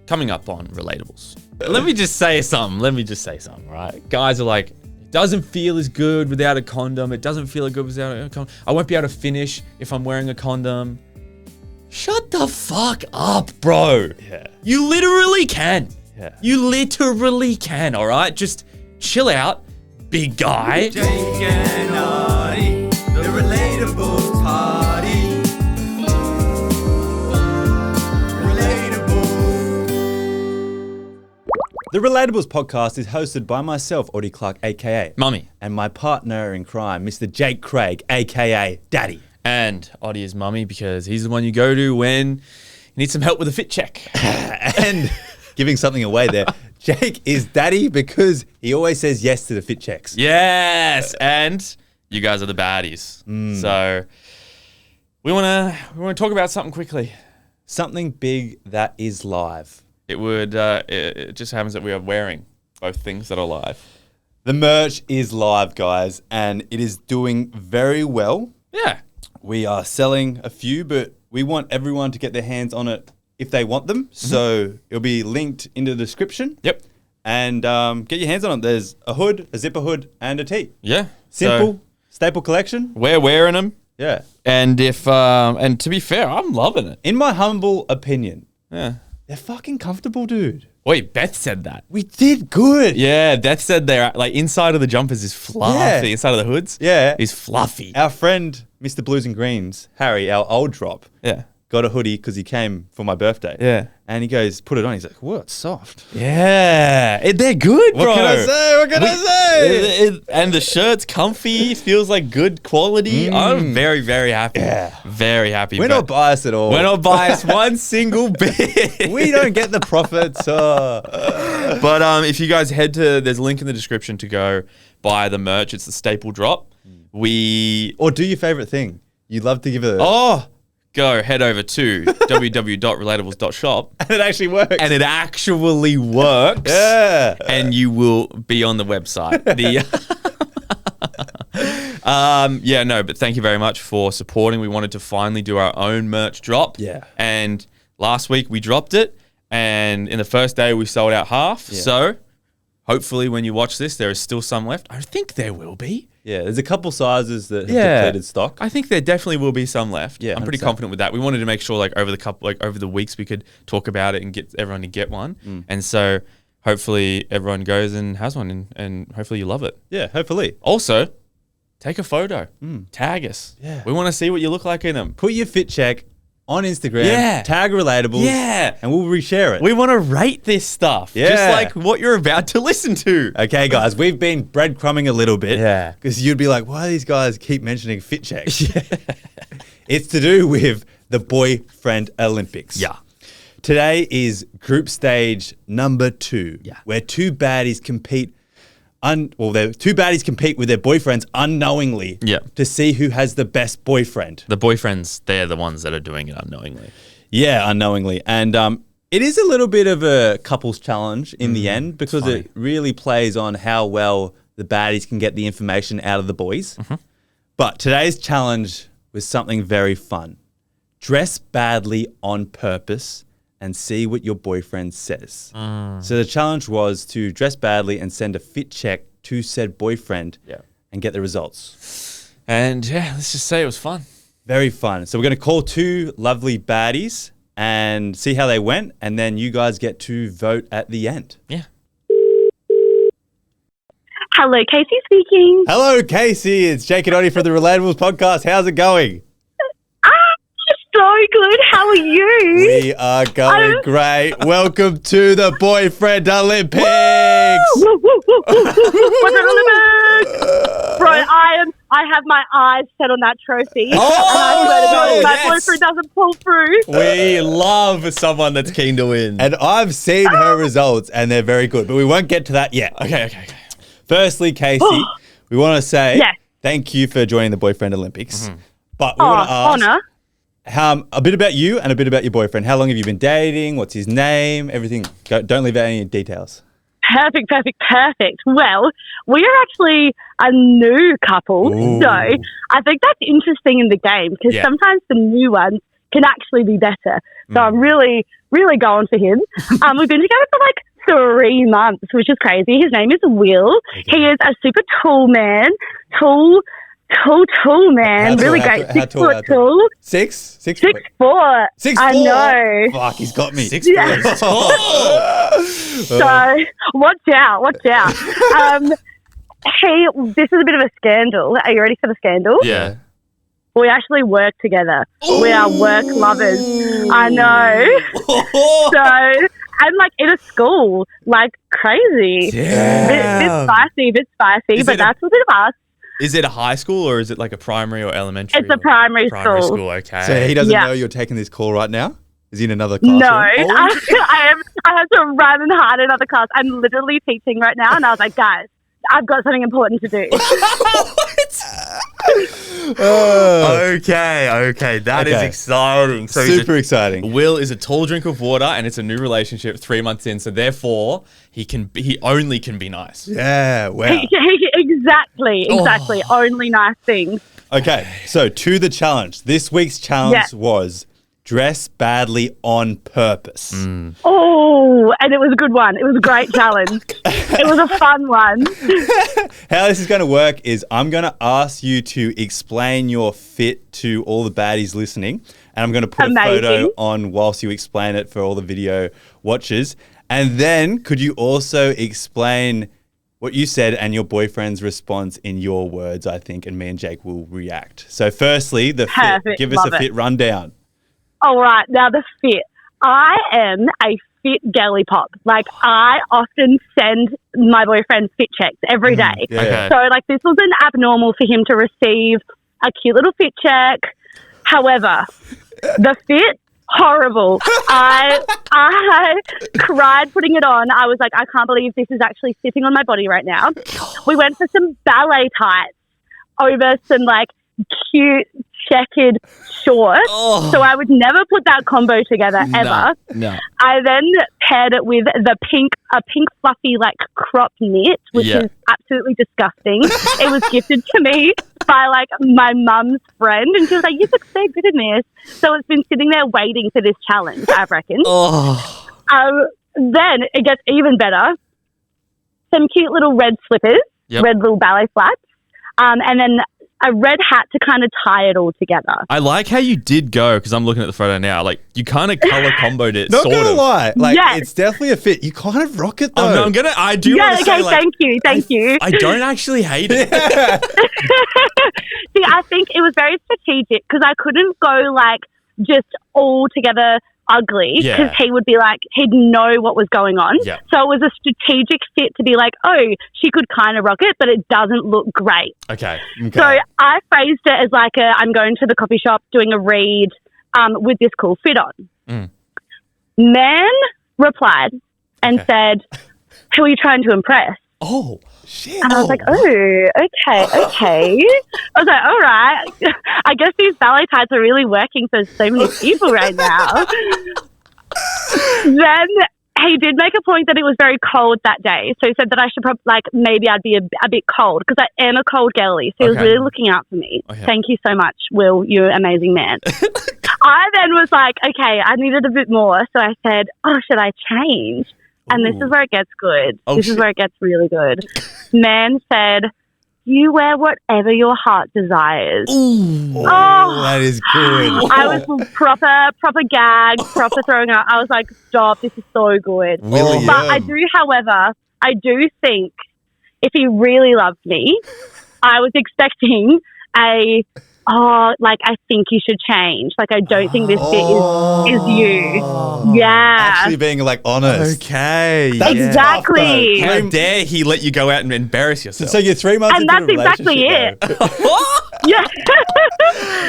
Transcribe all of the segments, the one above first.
coming up on Relatables. Let me just say something, right? Guys are like, it doesn't feel as good without a condom. It doesn't feel as good without a condom. I won't be able to finish if I'm wearing a condom. Shut the fuck up, bro. Yeah. You literally can. Yeah. You literally can, all right? Just chill out, big guy. Jake and Ottie, the Relatables party. The Relatables podcast is hosted by myself, Ottie Clark, a.k.a. Mummy. And my partner in crime, Mr. Jake Craig, a.k.a. Daddy. And Ottie is Mummy because he's the one you go to when you need some help with a fit check. And giving something away there, Jake is Daddy because he always says yes to the fit checks. Yes, and you guys are the baddies. So we want to talk about something quickly. Something big that is live. It just happens that we are wearing both things that are live. The merch is live, guys, and it is doing very well. Yeah. We are selling a few, but we want everyone to get their hands on it if they want them. So it'll be linked in the description. Yep. And get your hands on it. There's a hood, a zipper hood, and a tee. Yeah. Simple, So staple collection. we're wearing them. Yeah. And and to be fair, I'm loving it. In my humble opinion, Yeah. they're fucking comfortable, dude. Wait, Beth said that. We did good. Yeah, Beth said they're like inside of the jumpers is fluffy. Yeah. Inside of the hoods, Yeah. is fluffy. Our friend, Mr. Blues and Greens, Harry, our old drop, Yeah. got a hoodie because he came for my birthday. Yeah. And he goes, put it on. He's like, whoa, it's soft. Yeah. They're good, bro. What can I say? What can I say? And the shirt's comfy. Feels like good quality. I'm very, very happy. Yeah. Very happy. We're but not biased at all. We're not biased one single bit. We don't get the profits. But if you guys there's a link in the description to go buy the merch. It's the staple drop. Or do your favorite thing. You'd love to give a... Go head over to www.relatables.shop. And it actually works. And it actually works. Yeah. And you will be on the website. But thank you very much for supporting. We wanted to finally do our own merch drop. Yeah. And last week we dropped it. And in the first day we sold out half. Yeah. So hopefully when you watch this, there is still some left. I think there will be. Yeah, there's a couple sizes that have depleted stock. I think there definitely will be some left. Yeah, I'm pretty 100%. confident with that. We wanted to make sure over the weeks we could talk about it and get everyone to get one. And so hopefully everyone goes and has one and hopefully you love it. Yeah, hopefully. Also, take a photo. Tag us. Yeah. We want to see what you look like in them. Put your fit check on Instagram. Yeah. Tag Relatables. Yeah. And we'll reshare it. We want to rate this stuff. Yeah. Just like what you're about to listen to. Okay, guys, we've been breadcrumbing a little bit. Yeah. Because you'd be like, why do these guys keep mentioning fit checks? It's to do with the Boyfriend Olympics. Yeah. Today is group stage number 2. Yeah. Where two baddies compete two baddies compete with their boyfriends unknowingly. Yeah. To see who has the best boyfriend. The boyfriends, they're the ones that are doing it unknowingly. Yeah, unknowingly. And it is a little bit of a couples challenge in the end because it really plays on how well the baddies can get the information out of the boys. But today's challenge was something very fun. Dress badly on purpose and see what your boyfriend says. So the challenge was to dress badly and send a fit check to said boyfriend and get the results. And yeah, let's just say it was fun. Very fun. So we're going to call 2 lovely baddies and see how they went. And then you guys get to vote at the end. Yeah. Hello, Casey speaking. Hello, Casey. It's Jake and Ottie from the Relatables podcast. How's it going? So good. How are you? We are going great. Welcome to the Boyfriend Olympics. Woo, woo, woo, woo, woo. Bro, I have my eyes set on that trophy. And I swear to God, if my boyfriend doesn't pull through. We love someone that's keen to win. And I've seen her results and they're very good, but we won't get to that yet. Okay. Firstly, Casey, we want to say Yes. thank you for joining the Boyfriend Olympics. But we want to ask Honor. a bit about you and a bit about your boyfriend. How long have you been dating? What's his name? Everything. Don't leave out any details. Perfect. Well, we are actually a new couple. Ooh. So I think that's interesting in the game because sometimes the new ones can actually be better. So I'm really, really going for him. We've been together for like 3 months, which is crazy. His name is Will. He is a super tall man. Tall man. Really great. 6 foot tall. 6 6 foot. 6 I know. Fuck, he's got me. 6 foot. So watch out. This is a bit of a scandal. Are you ready for the scandal? Yeah. We actually work together. We are work lovers. I know. So, and like in a school, like crazy. Yeah. Bit spicy, but that's a bit of us. Is it a high school or is it like a primary or elementary? It's a primary school. Okay. So he doesn't know you're taking this call right now? Is he in another classroom? No, I have to run and hide in another class. I'm literally teaching right now, and I was like, guys, I've got something important to do. Okay. That is exciting. So super exciting. Will is a tall drink of water, and it's a new relationship 3 months in. So therefore, he only can be nice. Yeah, wow. Exactly. Only nice things. Okay, so to the challenge. This week's challenge was dress badly on purpose. Oh, and it was a good one. It was a great challenge. It was a fun one. How this is going to work is I'm going to ask you to explain your fit to all the baddies listening, and I'm going to put a photo on whilst you explain it for all the video watchers. And then could you also explain what you said and your boyfriend's response in your words, I think, and me and Jake will react. So firstly, the fit. Give us a fit rundown. All right, now the fit. I am a fit girly pop. Like, I often send my boyfriend fit checks every day. Yeah. Okay. So, like, this wasn't abnormal for him to receive a cute little fit check. However, the fit, horrible. I cried putting it on. I was like, I can't believe this is actually sitting on my body right now. We went for some ballet tights over some, like, cute checkered shorts. So I would never put that combo together ever. No. I then paired it with a pink fluffy like crop knit, which is absolutely disgusting. It was gifted to me by like my mum's friend, and she was like, "You look so good in this." So it's been sitting there waiting for this challenge, I reckon. Then it gets even better. Some cute little red slippers, red little ballet flats, and then a red hat to kind of tie it all together. I like how you did go, because I'm looking at the photo now. Like, you kind of color comboed it, Not sort gonna of. lie, like it's definitely a fit. You kind of rock it though. Oh, no, I do want to say, like, thank you. I don't actually hate it. See, I think it was very strategic because I couldn't go like just all together ugly because he would be like, he'd know what was going on. Yeah. So it was a strategic fit to be like, oh, she could kind of rock it, but it doesn't look great. Okay. So I phrased it as like I'm going to the coffee shop doing a read with this cool fit on. Man replied and said, who are you trying to impress? Oh, shit. And I was like, oh, okay. I was like, all right. I guess these ballet tights are really working for so many people right now. Then he did make a point that it was very cold that day. So he said that I should probably, like, maybe I'd be a bit cold because I am a cold girly. So he was really looking out for me. Okay. Thank you so much, Will. You're an amazing man. I then was like, okay, I needed a bit more. So I said, oh, should I change? And this is where it gets good. This is where it gets really good. Man said, you wear whatever your heart desires. That is good. I was proper gag, proper throwing up. I was like, stop, this is so good. William. But I do think if he really loved me, I was expecting I think you should change. Like, I don't think this fit is you. Yeah. Actually being, like, honest. Okay. Exactly. How dare he let you go out and embarrass yourself? So you're 3 months into and that's exactly it. Yeah.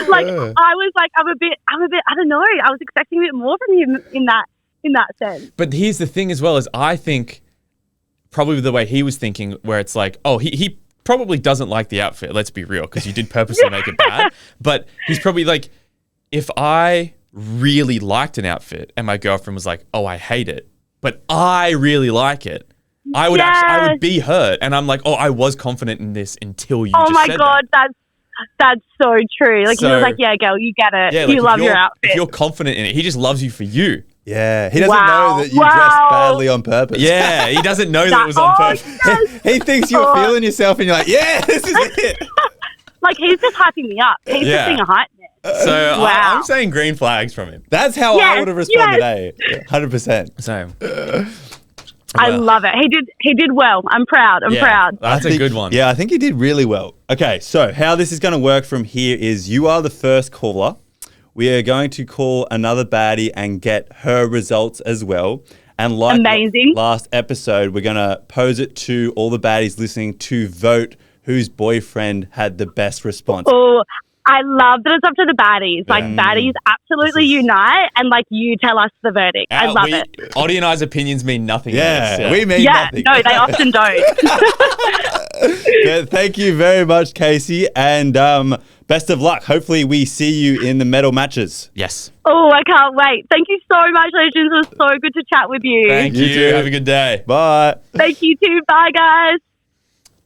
Like, I was like, I'm a bit, I don't know. I was expecting a bit more from him in that sense. But here's the thing as well, is I think probably the way he was thinking, where it's like, oh, he probably doesn't like the outfit, let's be real, because you did purposely make it bad. But he's probably like, if I really liked an outfit and my girlfriend was like, oh, I hate it, but I really like it, I would be hurt. And I'm like, oh, I was confident in this until you just said that. That's so true. Like, he So- was like, yeah, girl, you get it. Yeah, like you if love your you're- outfit. If you're confident in it, he just loves you for you. Yeah, he doesn't Wow. know that you Wow. dressed badly on purpose. Yeah, he doesn't know that it was on purpose. yes. He thinks you're Oh. feeling yourself and you're like, yeah, this is it. Like, he's just hyping me up. He's Yeah. just being a hype man. So Wow. I'm saying green flags from him. That's how I Yes, would have responded, yes. 100%. So I love it. He did well. I'm proud. I'm proud. That's a good one. Yeah, I think he did really well. Okay, so how this is going to work from here is you are the first caller. We are going to call another baddie and get her results as well. And like Amazing. last episode, we're going to pose it to all the baddies listening to vote whose boyfriend had the best response. Oh, I love that it's up to the baddies. Like, baddies absolutely unite and, like, you tell us the verdict. I love it. Ottie and I's opinions mean nothing. Yeah, we mean Yeah, nothing. no, they often don't. Yeah, thank you very much, Casey. And best of luck. Hopefully we see you in the medal matches. Yes. Oh, I can't wait. Thank you so much, Legends. It was so good to chat with you. Thank You you. too. Have a good day. Bye. Thank you too. Bye, guys.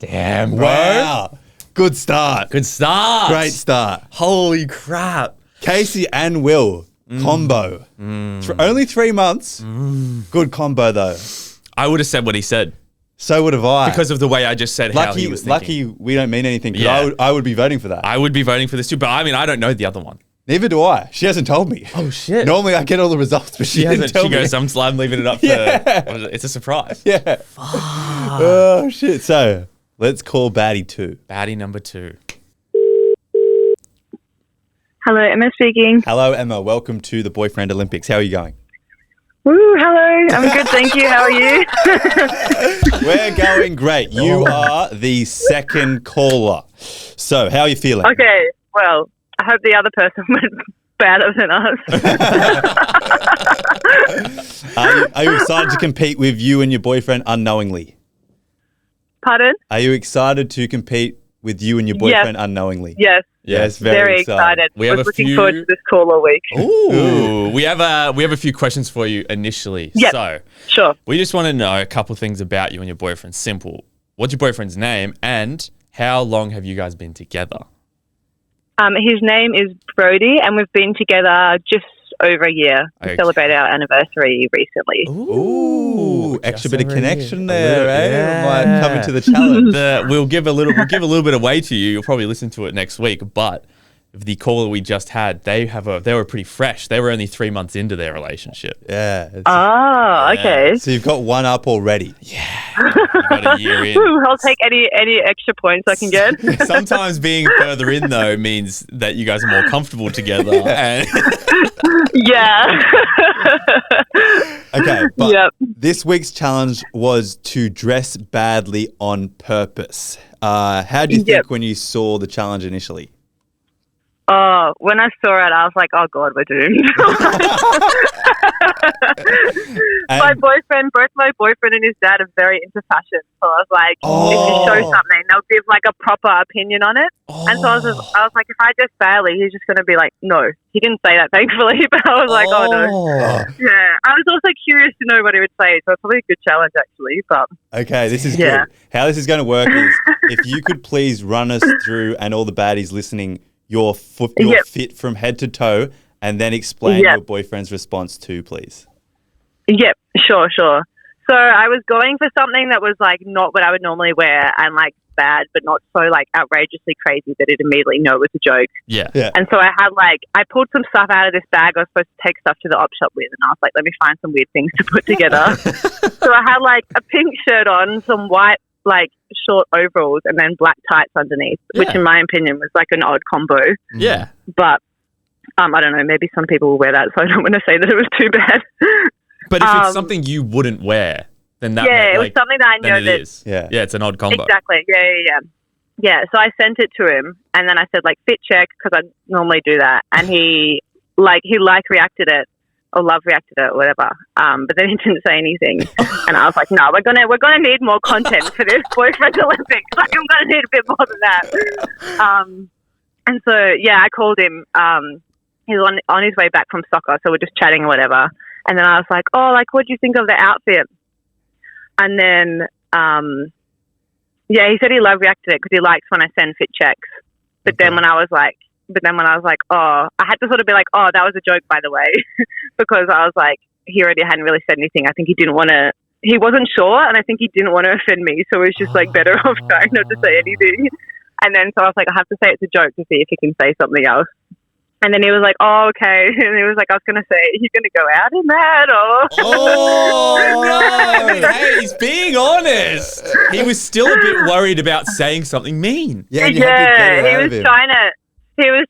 Damn, bro. Wow. Good start. Good start. Great start. Holy crap. Casey and Will combo. Only 3 months. Good combo though. I would have said what he said So would have I. because of the way I just said how he was thinking. lucky we don't mean anything. 'Cause Yeah. I would be voting for that. I would be voting for this too, but I mean, I don't know the other one. Neither do I. She hasn't told me. Oh, shit. Normally I get all the results, but she didn't tell She me. goes, I'm leaving it up for, it's a surprise. Yeah. Oh shit. So let's call Baddie 2. Baddie number 2. Hello, Emma speaking. Hello, Emma. Welcome to the Boyfriend Olympics. How are you going? Woo, hello. I'm good, thank you. How are you? We're going great. You are the second caller. So, how are you feeling? Okay, well, I hope the other person went better than us. Are you excited to compete with you and your boyfriend unknowingly? Pardon? Are you excited to compete with you and your boyfriend unknowingly? Yes. Yes, Very excited. We have was a looking few- forward to this call all week. Ooh. We have a few questions for you initially. Yep. So, Sure. we just want to know a couple things about you and your boyfriend. Simple. What's your boyfriend's name and how long have you guys been together? His name is Brody, and we've been together just over a year. Okay. We celebrated our anniversary recently. Ooh, extra bit of over a connection year. there, eh? Yeah. Might come into the challenge. We'll give a little bit away to you. You'll probably listen to it next week. But the caller we just had, they were pretty fresh. They were only 3 months into their relationship. Yeah. Oh, okay. So you've got one up already. You've got a year in. Woo, I'll take any extra points I can get. Sometimes being further in though means that you guys are more comfortable together. And Yeah. Okay, but Yep. this week's challenge was to dress badly on purpose. How do you think Yep. when you saw the challenge initially? Oh, when I saw it, I was like, oh, God, we're doomed. And- both my boyfriend and his dad are very into fashion. So I was like, if you show something, they'll give like a proper opinion on it. And so I was like, if I dress badly, he's just going to be like, no. He didn't say that, thankfully, but I was like, oh, no. Yeah. I was also curious to know what he would say. So it's probably a good challenge, actually. But Okay, this is Yeah. good. How this is going to work is if you could please run us through, and all the baddies listening, your Yep. fit from head to toe, and then explain Yep. your boyfriend's response too, please. Yep, sure. So I was going for something that was like not what I would normally wear and like bad, but not so like outrageously crazy that it immediately know it was a joke. yeah. And so I pulled some stuff out of this bag I was supposed to take stuff to the op shop with, and I was like, let me find some weird things to put together. So I had like a pink shirt on, some white like short overalls, and then black tights underneath, which Yeah. in my opinion was like an odd combo. Yeah. But I don't know, maybe some people will wear that, so I don't want to say that it was too bad. But if it's something you wouldn't wear, then that Yeah, it was like, something that I then know it that is. Yeah. Yeah, it's an odd combo. exactly. Yeah. So I sent it to him, and then I said like fit check because I normally do that, and he reacted it or love reacted it or whatever. But then he didn't say anything, and I was like, no, we're gonna need more content for this Boyfriend Olympics. Like I'm gonna need a bit more than that. And so yeah, I called him. He was on his way back from soccer, so we're just chatting or whatever. And then I was like, oh, like what do you think of the outfit? And then he said he love reacted it because he likes when I send fit checks. But then when I was like, oh, I had to sort of be like, oh, that was a joke, by the way, because I was like, he already hadn't really said anything. I think he didn't want to. He wasn't sure, and I think he didn't want to offend me, so it was just like better off trying not to say anything. And then so I was like, I have to say it's a joke to see if he can say something else. And then he was like, oh, okay. And he was like, I was going to say, are you going to go out in that? Or Oh, no. Hey, he's being honest. He was still a bit worried about saying something mean. Yeah, he was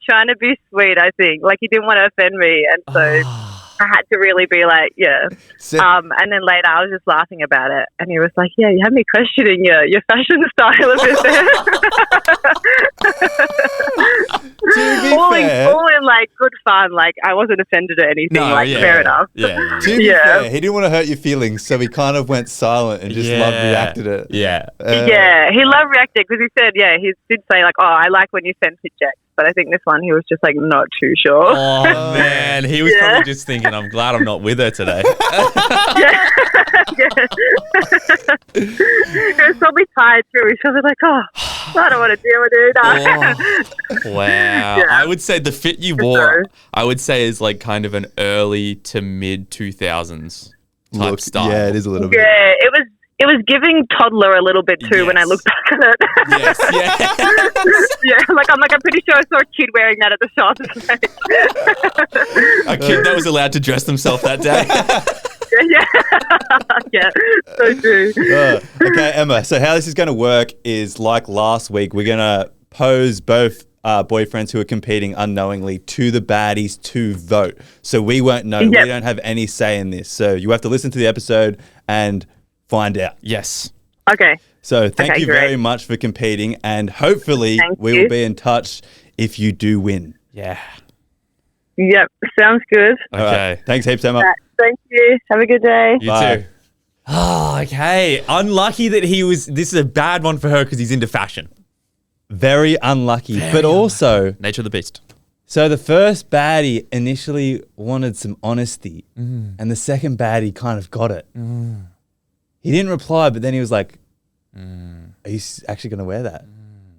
trying to be sweet, I think. Like, he didn't want to offend me. And so I had to really be like, yeah. And then later I was just laughing about it. And he was like, yeah, you had me questioning your fashion style a bit there. all in like good fun. Like, I wasn't offended or anything. Fair enough. Yeah. To be fair, he didn't want to hurt your feelings, so he kind of went silent and just love reacted it. Yeah. He love reacted because he said, he did say like, oh, I like when you send fit checks. But I think this one, he was just like not too sure. Oh, man. He was probably just thinking, I'm glad I'm not with her today. He was probably tired too. He was probably like, oh, I don't want to deal with it. Wow. Yeah. I would say the fit you wore, I would say is like kind of an early to mid 2000s type style. Yeah, it is a little bit. Yeah, it was giving toddler a little bit too when I look back at it. Yes, I'm pretty sure I saw a kid wearing that at the shop. A kid that was allowed to dress themselves that day. Yeah, so true. Okay, Emma, so how this is going to work is like last week, we're going to pose both boyfriends who are competing unknowingly to the baddies to vote. So we won't know. We don't have any say in this. So you have to listen to the episode and find out. Yes. Okay. So thank you very much for competing, and hopefully we will be in touch if you do win. Yeah. Yep. Sounds good. Okay. Right. Thanks heaps, Emma. Thank you. Have a good day. You too. Oh, okay. Unlucky that this is a bad one for her because he's into fashion. Very unlucky, but also nature of the beast. So the first baddie initially wanted some honesty, and the second baddie kind of got it. He didn't reply, but then he was like, are you actually going to wear that?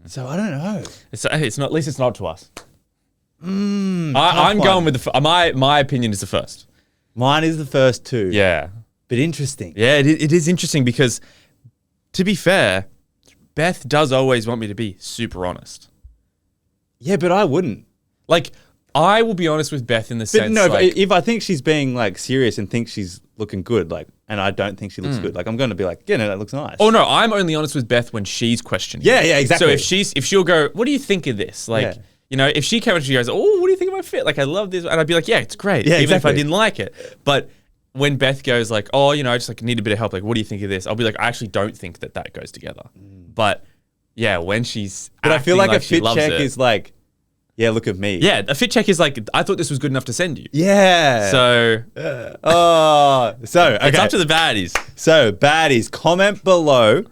So I don't know. It's not, at least it's not to us. I'm going with my opinion is the first. Mine is the first too. Yeah. But interesting. Yeah, it is interesting because, to be fair, Beth does always want me to be super honest. Yeah, but I wouldn't. Like, I will be honest with Beth in the sense, no, like, if I think she's being like serious and thinks she's looking good, like, and I don't think she looks good, like, I'm going to be like, yeah, no, that looks nice. Oh no, I'm only honest with Beth when she's questioning. Yeah, exactly. So if she'll go, what do you think of this? Like, you know, if she came and she goes, oh, what do you think of my fit? Like, I love this, and I'd be like, yeah, it's great, even if I didn't like it. But when Beth goes like, oh, you know, I just like need a bit of help. Like, what do you think of this? I'll be like, I actually don't think that goes together. But yeah, when she's, but I feel like a fit check is like, yeah, look at me. Yeah, a fit check is like, I thought this was good enough to send you. Yeah. So, okay. It's up to the baddies. So, baddies, comment below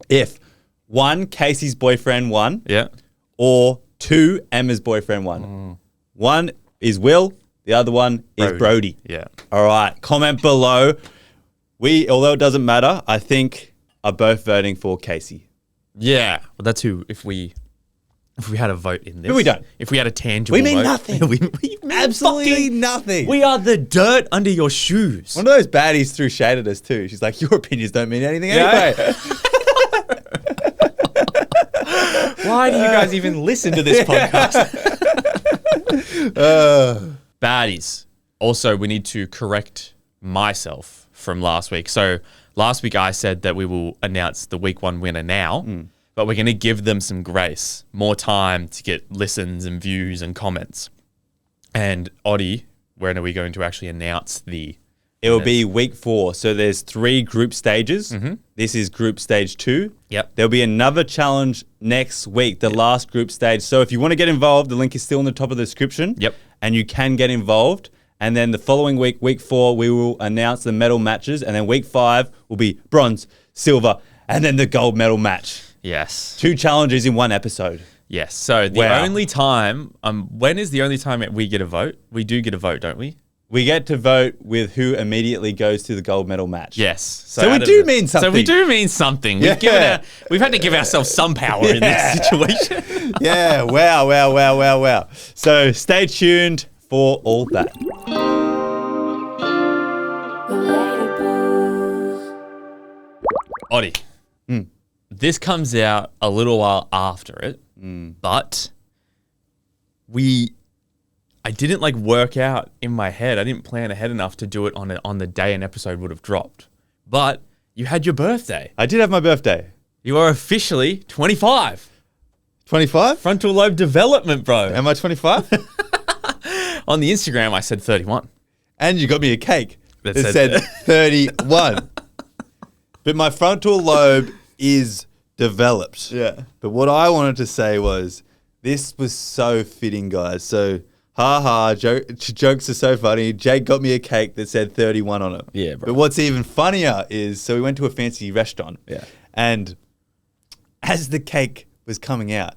if 1, Casey's boyfriend won. Yeah. Or 2, Emma's boyfriend won. 1 is Will, the other one is Brody. Yeah. All right, comment below. Although it doesn't matter, I think are both voting for Casey. Yeah. Well, that's who, if we had a vote in this. But we don't. If we had a tangible We mean vote, nothing. we mean Absolutely nothing. We are the dirt under your shoes. One of those baddies threw shade at us too. She's like, your opinions don't mean anything anyway. Why do you guys even listen to this podcast? Baddies. Also, we need to correct myself from last week. So last week I said that we will announce the week 1 winner now. But we're going to give them some grace, more time to get listens and views and comments. And Ottie, when are we going to actually announce the... It will be week 4. So there's 3 group stages. This is group stage 2. Yep. There'll be another challenge next week, the last group stage. So if you want to get involved, the link is still in the top of the description. Yep. And you can get involved. And then the following week, week 4, we will announce the medal matches. And then week 5 will be bronze, silver, and then the gold medal match. Yes. 2 challenges in 1 episode. Yes. So the only time, when is the only time we get a vote? We do get a vote, don't we? we get to vote with who immediately goes to the gold medal match. Yes. So we do mean something. So we do mean something. We've had to give ourselves some power in this situation. Yeah. Wow. So stay tuned for all that. Ottie, this comes out a little while after it, but I didn't like work out in my head. I didn't plan ahead enough to do it on the day an episode would have dropped. But you had your birthday. I did have my birthday. You are officially 25. 25? Frontal lobe development, bro. Am I 25? On the Instagram, I said 31. And you got me a cake That that said- said 31. But my frontal lobe is developed. Yeah. But what I wanted to say was, this was so fitting, guys. So, jokes are so funny. Jake got me a cake that said 31 on it. Yeah, bro. But what's even funnier is, so we went to a fancy restaurant. Yeah. And as the cake was coming out,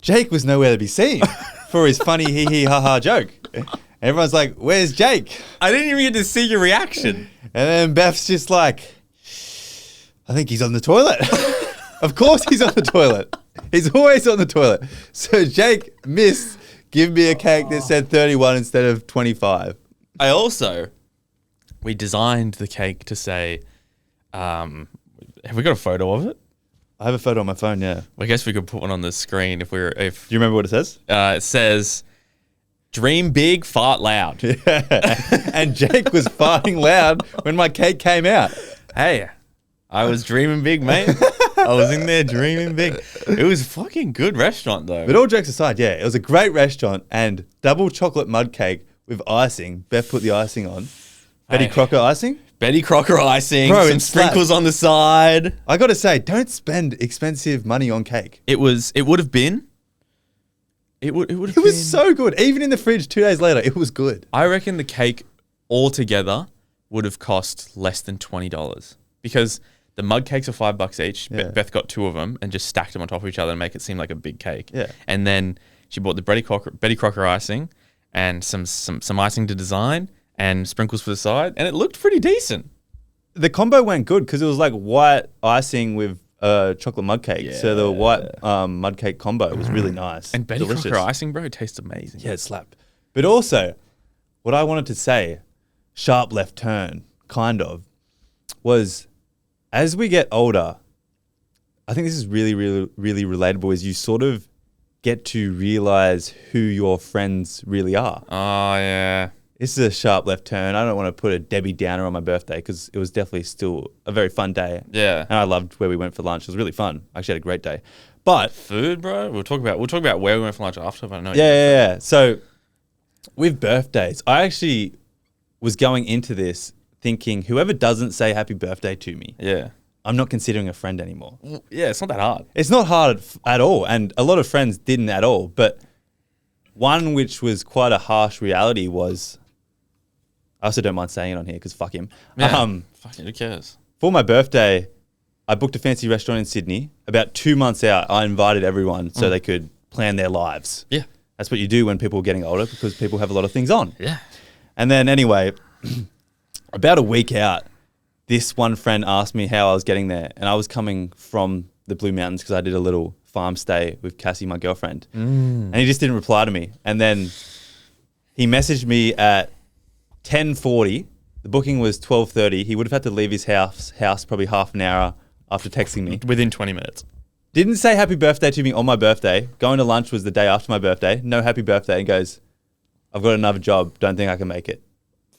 Jake was nowhere to be seen for his funny hee-hee-ha-ha joke. And everyone's like, where's Jake? I didn't even get to see your reaction. And then Beth's just like, I think he's on the toilet. Of course he's on the toilet. He's always on the toilet. So Jake missed give me a cake that said 31 instead of 25. We designed the cake to say, have we got a photo of it? I have a photo on my phone, yeah. I guess we could put one on the screen if. Do you remember what it says? It says, dream big, fart loud. Yeah. And Jake was farting loud when my cake came out. Hey, I was dreaming big, mate. I was in there dreaming big. It was a fucking good restaurant, though. But all jokes aside, yeah, it was a great restaurant and double chocolate mud cake with icing. Beth put the icing on. Betty Crocker icing? Betty Crocker icing, Bro, some it slapped. sprinkles on the side. I got to say, don't spend expensive money on cake. It would have been. It would have It been. was so good. Even in the fridge 2 days later, it was good. I reckon the cake altogether would have cost less than $20 because the mug cakes are $5 each. Yeah. Beth got 2 of them and just stacked them on top of each other to make it seem like a big cake. Yeah. And then she bought the Betty Crocker icing and some icing to design and sprinkles for the side, and it looked pretty decent. The combo went good because it was like white icing with chocolate mud cake. Yeah. So the white mud cake combo was really nice. And Betty Delicious. Crocker icing, bro, it tastes amazing. Yeah, it slapped. But also, what I wanted to say, sharp left turn, kind of, was as we get older, I think this is really, really, really relatable, is you sort of get to realize who your friends really are. Oh, yeah. This is a sharp left turn. I don't want to put a Debbie Downer on my birthday because it was definitely still a very fun day. Yeah. And I loved where we went for lunch. It was really fun. I actually had a great day. But Food, bro? We'll talk about where we went for lunch after, but I know. yeah. So with birthdays, I actually was going into this thinking whoever doesn't say happy birthday to me, Yeah. I'm not considering a friend anymore. Yeah, it's not that hard. It's not hard at all. And a lot of friends didn't at all. But one which was quite a harsh reality was, I also don't mind saying it on here because fuck him. Yeah. Fucking who cares? For my birthday, I booked a fancy restaurant in Sydney. About 2 months out, I invited everyone so they could plan their lives. Yeah. That's what you do when people are getting older because people have a lot of things on. Yeah. And then anyway, about a week out, this one friend asked me how I was getting there. And I was coming from the Blue Mountains because I did a little farm stay with Cassie, my girlfriend. And he just didn't reply to me. And then he messaged me at 10:40. The booking was 12:30. He would have had to leave his house probably half an hour after texting me. Within 20 minutes. Didn't say happy birthday to me on my birthday. Going to lunch was the day after my birthday. No happy birthday. And goes, I've got another job. Don't think I can make it.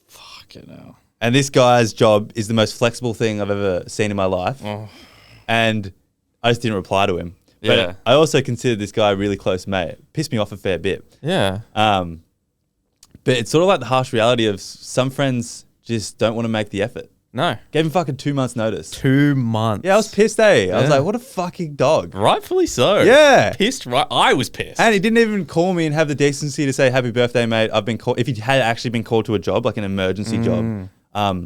Fucking hell. And this guy's job is the most flexible thing I've ever seen in my life. Oh. And I just didn't reply to him. But Yeah. I also considered this guy a really close mate. Pissed me off a fair bit. Yeah. But it's sort of like the harsh reality of some friends just don't want to make the effort. No. Gave him fucking 2 months notice. 2 months. Yeah, I was pissed, eh? I was Yeah. like, what a fucking dog. Rightfully so. Yeah. Pissed, right? I was pissed. And he didn't even call me and have the decency to say, happy birthday, mate. I've been called. If he had actually been called to a job, like an emergency job.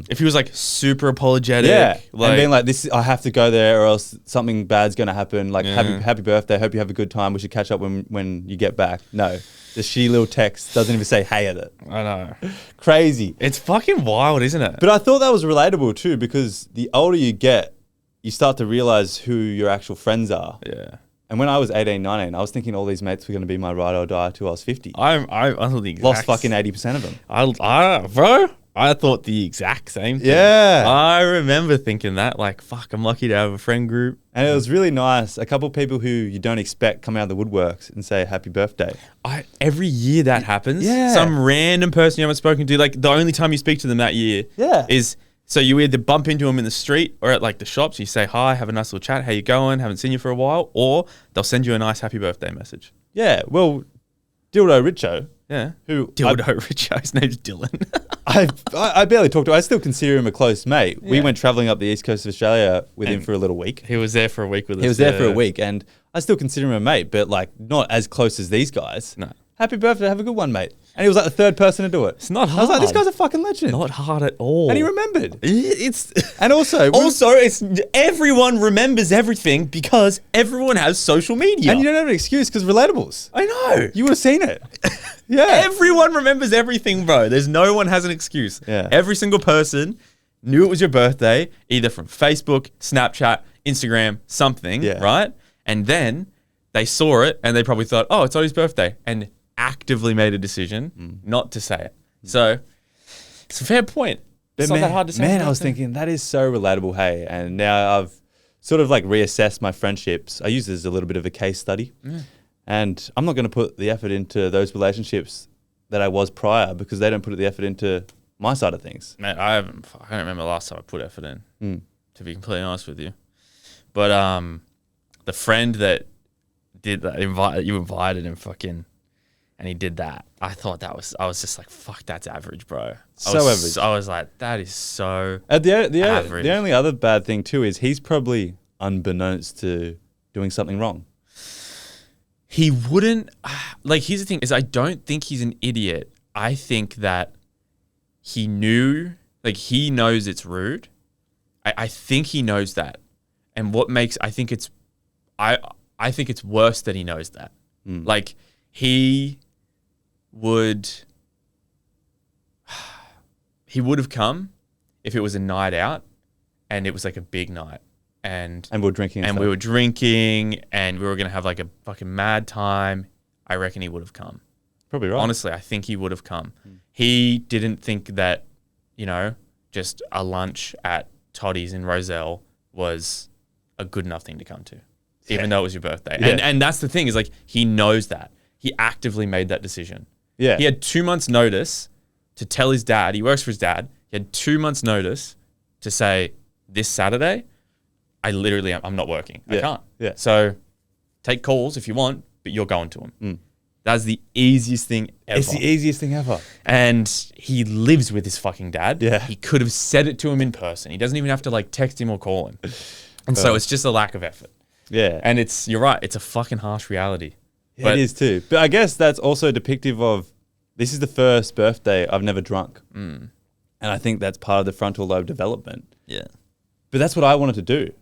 If he was like super apologetic. Yeah. Like, and being like, I have to go there or else something bad's going to happen. Like, happy birthday. Hope you have a good time. We should catch up when you get back. No. The shitty little text doesn't even say hey at it. I know. Crazy. It's fucking wild, isn't it? But I thought that was relatable too, because the older you get, you start to realize who your actual friends are. Yeah. And when I was 18, 19, I was thinking all these mates were going to be my ride or die till I was 50. I thought the exact Lost fucking 80% of them. I thought the exact same thing. Yeah. I remember thinking that, like, fuck, I'm lucky to have a friend group. And it was really nice. A couple of people who you don't expect come out of the woodworks and say happy birthday. Every year that happens. Yeah. Some random person you haven't spoken to, like the only time you speak to them that year is, so you either bump into them in the street or at like the shops, you say hi, have a nice little chat, how you going, haven't seen you for a while, or they'll send you a nice happy birthday message. Yeah, well, Dildo Richo. Yeah. Dildo Richo, his name's Dylan. I barely talk to him. I still consider him a close mate. Yeah. We went travelling up the east coast of Australia with him for a little week. He was there for a week with us. He was there for a week, and I still consider him a mate, but like not as close as these guys. No. Happy birthday, have a good one, mate. And he was like the third person to do it. It's not hard. I was like, this guy's a fucking legend. Not hard at all. And he remembered. And also it's everyone remembers everything because everyone has social media. And you don't have an excuse because relatables. I know. You would have seen it. Yeah. Everyone remembers everything, bro. There's no one has an excuse. Yeah. Every single person knew it was your birthday, either from Facebook, Snapchat, Instagram, something, right? And then they saw it and they probably thought, oh, it's Ottie's birthday. And actively made a decision not to say it. So it's a fair point. It's not that hard to say. Man, I was thinking that is so relatable, hey. And now I've sort of like reassessed my friendships. I use this as a little bit of a case study. And I'm not going to put the effort into those relationships that I was prior because they don't put the effort into my side of things. Man, I don't remember the last time I put effort in, to be completely honest with you. But the friend that did that, you invited him fucking, and he did that. I thought I was just like, fuck, that's average, bro. Average. I was like, that is so average. The only other bad thing too is he's probably unbeknownst to doing something wrong. He wouldn't, like, here's the thing is I don't think he's an idiot. I think that he knew, like, he knows it's rude. I think he knows that. And what makes, I think it's worse that he knows that. Like, he would have come if it was a night out and it was like a big night and we were drinking and we were drinking and we were going to have like a fucking mad time. I reckon he would have come. Probably right. Honestly, I think he would have come. He didn't think that, just a lunch at Tottie's in Roselle was a good enough thing to come to, even though it was your birthday. Yeah. And that's the thing is like, he knows that. He actively made that decision. Yeah. He had 2 months notice to tell his dad, he works for his dad. He had 2 months notice to say, this Saturday, I'm not working. I can't. Yeah. So take calls if you want, but you're going to him. That's the easiest thing ever. It's the easiest thing ever. And he lives with his fucking dad. Yeah. He could have said it to him in person. He doesn't even have to like text him or call him. And so it's just a lack of effort. Yeah. And you're right, it's a fucking harsh reality. It is too. But I guess that's also depictive of, this is the first birthday I've never drunk. And I think that's part of the frontal lobe development. Yeah. But that's what I wanted to do.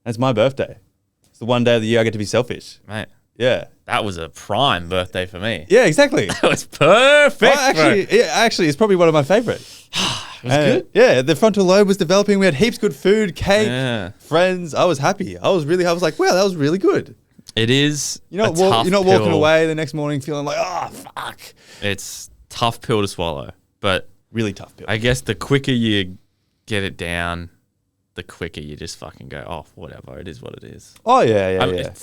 That's my birthday. It's the one day of the year I get to be selfish. Mate. Yeah. That was a prime birthday for me. Yeah, exactly. That was perfect. Well, actually, it's probably one of my favorite. It was good. Yeah, the frontal lobe was developing. We had heaps good food, cake, friends. I was happy. I was like, wow, that was really good. It is. You're not walking away the next morning feeling like, oh, fuck. It's tough pill to swallow, but really tough pill. I guess the quicker you get it down, the quicker you just fucking go, oh, whatever. It is what it is. Oh, yeah.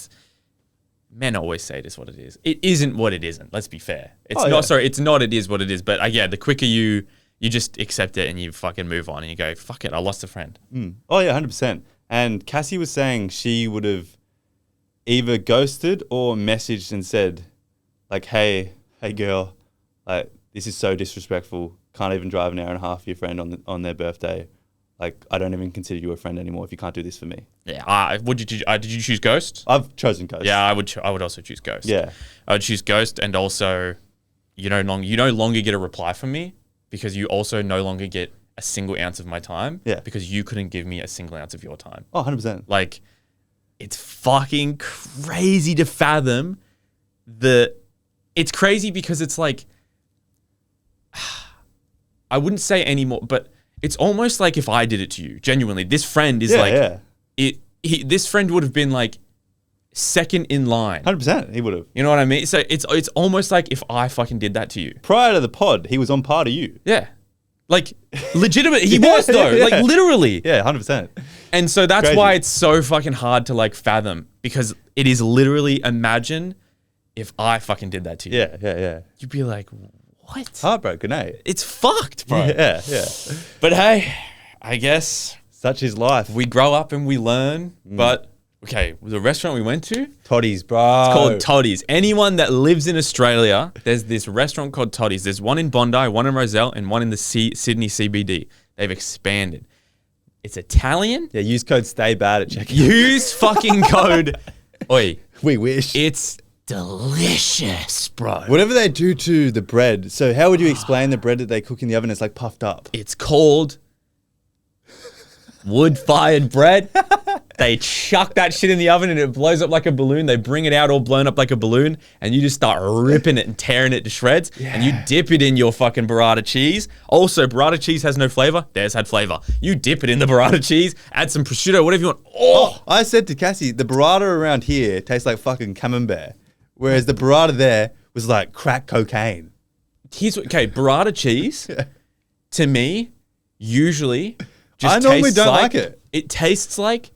Men always say it is what it is. It isn't what it isn't. Let's be fair. It's it's not it is what it is. But the quicker you just accept it and you fucking move on and you go, fuck it, I lost a friend. Oh, yeah, 100%. And Cassie was saying she would have either ghosted or messaged and said, like, hey girl, like, this is so disrespectful. Can't even drive an hour and a half for your friend on their birthday. Like, I don't even consider you a friend anymore if you can't do this for me. Yeah. Did you choose Ghost? I've chosen Ghost. Yeah, I would also choose Ghost. Yeah. I would choose Ghost, and also you no longer get a reply from me because you also no longer get a single ounce of my time. Yeah. Because you couldn't give me a single ounce of your time. Oh, 100%. Like, it's fucking crazy to fathom the it's crazy because it's like, I wouldn't say anymore, but it's almost like if I did it to you. Genuinely, this friend is this friend would have been like second in line. 100%, he would have. You know what I mean? So it's almost like if I fucking did that to you. Prior to the pod, he was on par to you. Yeah. Like, legitimate. He was, though. Yeah. Like, literally. Yeah, 100%. And so that's Crazy. why it's so fucking hard to, like, fathom. Because it is literally, imagine if I fucking did that to you. Yeah. You'd be like, what? Heartbroken, eh? It's fucked, bro. Yeah. But hey, I guess Such is life. we grow up and we learn. But, okay, the restaurant we went to, Toddy's, bro. it's called Toddy's. Anyone that lives in Australia, there's this restaurant called Toddy's. There's one in Bondi, one in Rozelle, and one in the Sydney CBD. They've expanded. It's Italian. Yeah, use code STAYBAD at checkout. Use fucking code. Oi. We wish. It's delicious, bro. Whatever they do to the bread. So how would you explain the bread that they cook in the oven? It's like puffed up. It's called wood-fired bread. They chuck that shit in the oven and it blows up like a balloon. They bring it out all blown up like a balloon and you just start ripping it and tearing it to shreds. Yeah. And you dip it in your fucking burrata cheese. Also, burrata cheese has no flavor. Theirs had flavor. You dip it in the burrata cheese, add some prosciutto, whatever you want. Oh! I said to Cassie, the burrata around here tastes like fucking camembert, whereas the burrata there was like crack cocaine. Okay, burrata cheese, to me, usually just I normally tastes don't like it. It tastes like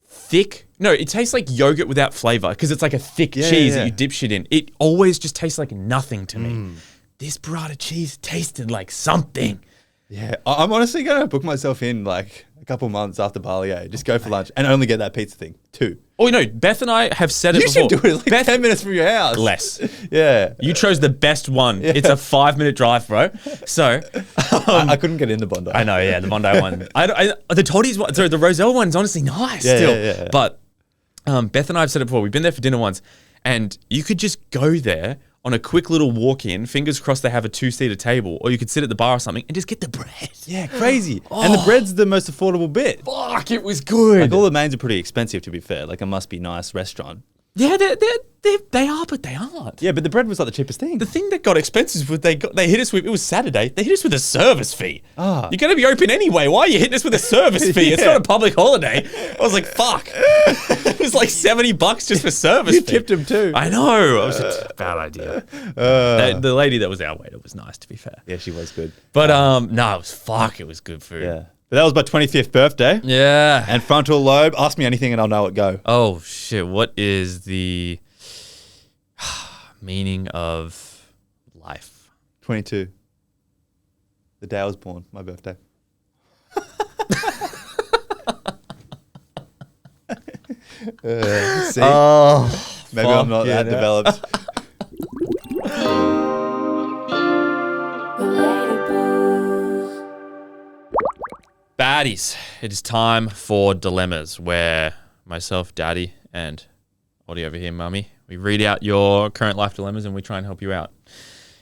thick. No, it tastes like yogurt without flavor because it's like a thick cheese that you dip shit in. It always just tastes like nothing to me. This burrata cheese tasted like something. Yeah, I'm honestly going to book myself in like a couple months after Bali, just go for lunch and only get that pizza thing, 2. Oh, no, Beth and I have said it before. You should do it like 10 minutes from your house. Less. Yeah. You chose the best one. Yeah. It's a 5-minute drive, bro. So I couldn't get in the Bondi. I know, yeah, the Bondi one. The Toddy's one, sorry, the Rozelle one's honestly nice still. Yeah. But Beth and I have said it before. We've been there for dinner once, and you could just go there on a quick little walk-in. Fingers crossed they have a 2-seater table, or you could sit at the bar or something and just get the bread. Yeah, crazy. And the bread's the most affordable bit. Fuck, it was good. Like all the mains are pretty expensive, to be fair. Like a must be nice restaurant. Yeah, they are, but they aren't. Yeah, but the bread was like the cheapest thing. The thing that got expensive was they hit us with, it was Saturday, they hit us with a service fee. Ah. You're going to be open anyway. Why are you hitting us with a service fee? It's not a public holiday. I was like, fuck. It was like $70 just for service You fee. tipped him too. I know. It was a bad idea. The lady that was our waiter was nice, to be fair. Yeah, she was good. But no, it was good food. Yeah. But that was my 25th birthday. Yeah. And frontal lobe. Ask me anything and I'll know it. Go. Oh, shit. What is the meaning of life? 22. The day I was born. My birthday. See? Maybe I'm not that developed. Baddies, it is time for dilemmas where myself, Daddy, and Ottie over here, Mummy, we read out your current life dilemmas and we try and help you out.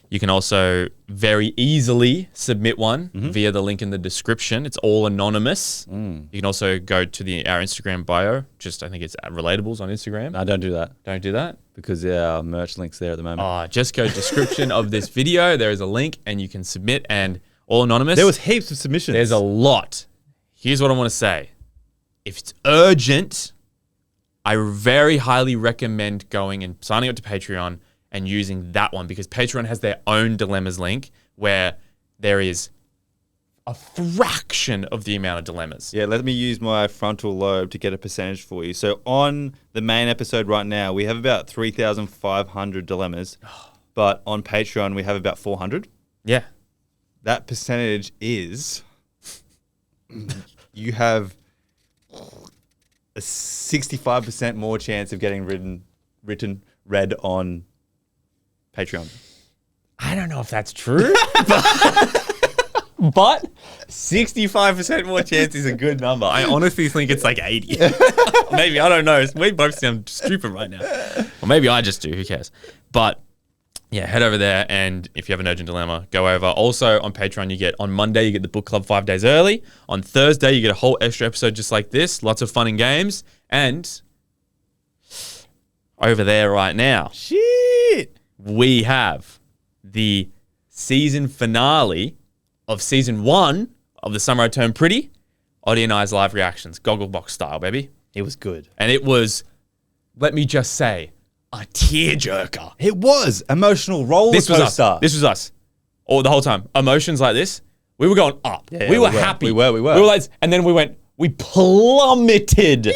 You can also very easily submit one via the link in the description. It's all anonymous. You can also go to our Instagram bio. I think it's at Relatables on Instagram. No, don't do that. Don't do that. Because our merch link's there at the moment. Just go description of this video. There is a link and you can submit, and all anonymous. There was heaps of submissions. There's a lot. Here's what I want to say. If it's urgent, I very highly recommend going and signing up to Patreon and using that one, because Patreon has their own dilemmas link where there is a fraction of the amount of dilemmas. Yeah, let me use my frontal lobe to get a percentage for you. So on the main episode right now, we have about 3,500 dilemmas, but on Patreon, we have about 400. Yeah. That percentage is you have a 65% more chance of getting read on Patreon. I don't know if that's true, but 65% more chance is a good number. I honestly think it's like 80. Maybe, I don't know. We both sound stupid right now. Or maybe I just do, who cares? But yeah, head over there, and if you have an urgent dilemma, go over. Also on Patreon, on Monday, you get the book club 5 days early. On Thursday, you get a whole extra episode just like this. Lots of fun and games. And over there right now, shit, we have the season finale of season 1 of The Summer I Turned Pretty. Ottie and I's live reactions, Gogglebox style, baby. It was good. And it was, let me just say, a tearjerker. It was. Emotional roller This was coaster. us. This was us. All the whole time. Emotions like this, we were going up. Yeah, we were happy. We were. We were like, and then we plummeted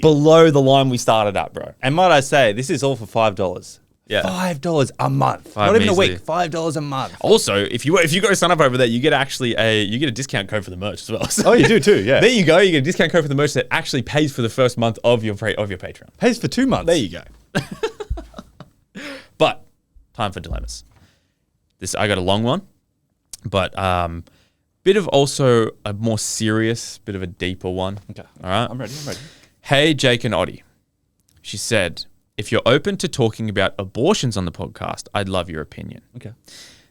below the line we started at, bro. And might I say, this is all for $5. Yeah. $5 a month. Not even measly. a week. $5 a month. Also, if you go sign up over there, you get a discount code for the merch as well. So Oh, you do too, yeah. there you go. You get a discount code for the merch that actually pays for the first month of your Patreon. Pays for 2 months. There you go. But time for dilemmas. I got a long one, but bit of also a more serious, bit of a deeper one. Okay. All right. I'm ready. Hey, Jake and Ottie. She said, if you're open to talking about abortions on the podcast, I'd love your opinion. Okay.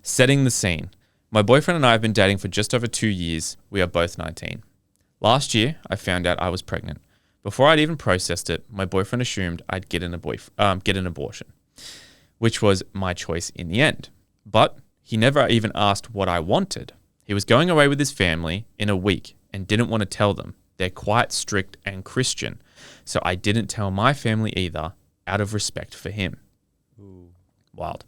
Setting the scene. My boyfriend and I have been dating for just over 2 years. We are both 19. Last year, I found out I was pregnant. Before I'd even processed it, my boyfriend assumed I'd get an abortion, which was my choice in the end. But he never even asked what I wanted. He was going away with his family in a week and didn't want to tell them. They're quite strict and Christian. So I didn't tell my family either, out of respect for him. Ooh. Wild.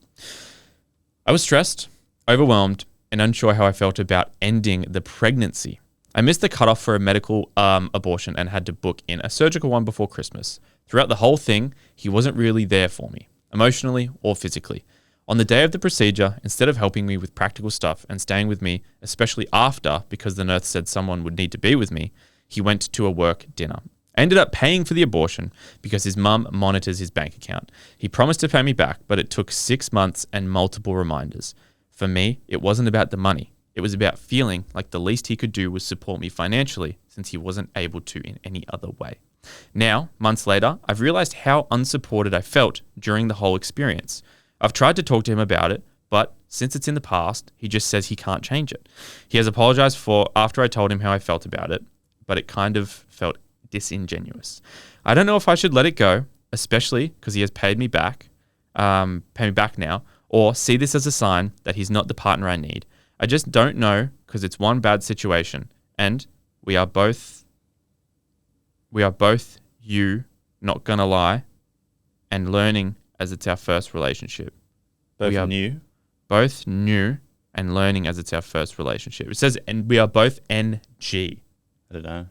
I was stressed, overwhelmed, and unsure how I felt about ending the pregnancy. I missed the cutoff for a medical abortion and had to book in a surgical one before Christmas. Throughout the whole thing, he wasn't really there for me, emotionally or physically. On the day of the procedure, instead of helping me with practical stuff and staying with me, especially after, because the nurse said someone would need to be with me, he went to a work dinner. I ended up paying for the abortion because his mum monitors his bank account. He promised to pay me back, but it took 6 months and multiple reminders. For me, it wasn't about the money. It was about feeling like the least he could do was support me financially since he wasn't able to in any other way. Now, months later, I've realized how unsupported I felt during the whole experience. I've tried to talk to him about it, but since it's in the past, he just says he can't change it. He has apologized after I told him how I felt about it, but it kind of felt disingenuous. I don't know if I should let it go, especially because he has paid me back now, or see this as a sign that he's not the partner I need. I just don't know because it's one bad situation, and we are both you, not gonna lie, and learning as it's our first relationship. Both new and learning as it's our first relationship. It says, and we are both NG. I don't know.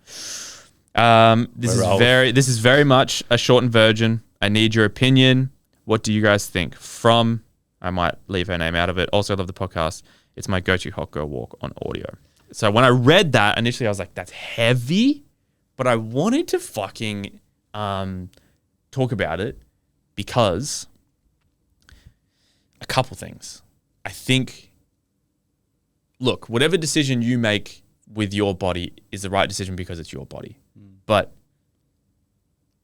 This is very much a shortened version. I need your opinion. What do you guys think? From, I might leave her name out of it. Also, I love the podcast. It's my go-to hot girl walk on audio. So when I read that, initially I was like, that's heavy, but I wanted to fucking talk about it because a couple things. I think, look, whatever decision you make with your body is the right decision because it's your body. But